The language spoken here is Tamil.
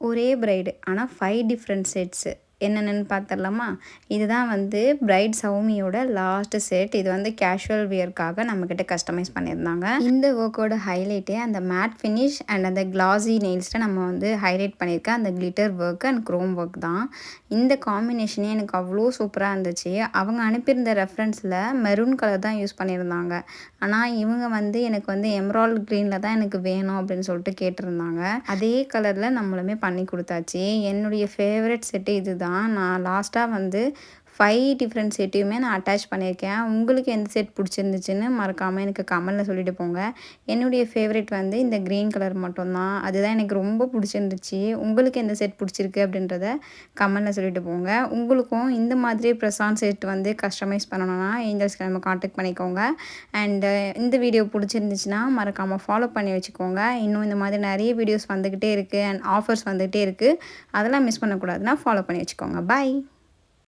ஒரே பிரைடு ஆனால் 5 டிஃப்ரெண்ட் செட்ஸு என்னென்னு பார்த்துடலாமா? இதுதான் வந்து பிரைட் சௌமியோட லாஸ்ட் செட். இது வந்து கேஷுவல் வியர்க்காக நம்மக்கிட்ட கஸ்டமைஸ் பண்ணியிருந்தாங்க. இந்த ஒர்க்கோட ஹைலைட்டே அந்த மேட் ஃபினிஷ் அண்ட் அந்த கிளாஸி நெயில்ஸில் நம்ம வந்து ஹைலைட் பண்ணியிருக்க அந்த glitter work and Chrome work தான். இந்த காம்பினேஷனே எனக்கு அவ்வளோ சூப்பராக இருந்துச்சு. அவங்க அனுப்பியிருந்த ரெஃபரன்ஸில் மெரூன் கலர் தான் யூஸ் பண்ணியிருந்தாங்க. ஆனால் இவங்க வந்து எனக்கு வந்து எம்ரால்ட் க்ரீனில் தான் எனக்கு வேணும் அப்படின்னு சொல்லிட்டு கேட்டிருந்தாங்க. அதே கலரில் நம்மளுமே பண்ணி கொடுத்தாச்சு. என்னுடைய ஃபேவரட் செட்டு இது தான். நான் லாஸ்ட்டாக வந்து 5 டிஃப்ரெண்ட் செட்டையுமே நான் அட்டாச் பண்ணியிருக்கேன். உங்களுக்கு எந்த செட் பிடிச்சிருந்துச்சுன்னு மறக்காமல் எனக்கு கமெண்ட்டில் சொல்லிட்டு போங்க. என்னுடைய ஃபேவரெட் வந்து இந்த க்ரீன் கலர் மட்டும்தான். அதுதான் எனக்கு ரொம்ப பிடிச்சிருந்துச்சு. உங்களுக்கு எந்த செட் பிடிச்சிருக்கு அப்படின்றத கமெண்ட்டில் சொல்லிட்டு போங்க. உங்களுக்கும் இந்த மாதிரி ப்ரெஸ்ஸான் செட் வந்து கஸ்டமைஸ் பண்ணணும்னா ஏஞ்சல்ஸ்க்கு நம்ம காண்டாக்ட் பண்ணிக்கோங்க. அண்டு இந்த வீடியோ பிடிச்சிருந்துச்சுன்னா மறக்காமல் ஃபாலோ பண்ணி வச்சுக்கோங்க. இன்னும் இந்த மாதிரி நிறைய வீடியோஸ் வந்துக்கிட்டே இருக்குது அண்ட் ஆஃபர்ஸ் வந்துகிட்டே இருக்குது. அதெல்லாம் மிஸ் பண்ணக்கூடாதுன்னா ஃபாலோ பண்ணி வச்சுக்கோங்க. பாய்.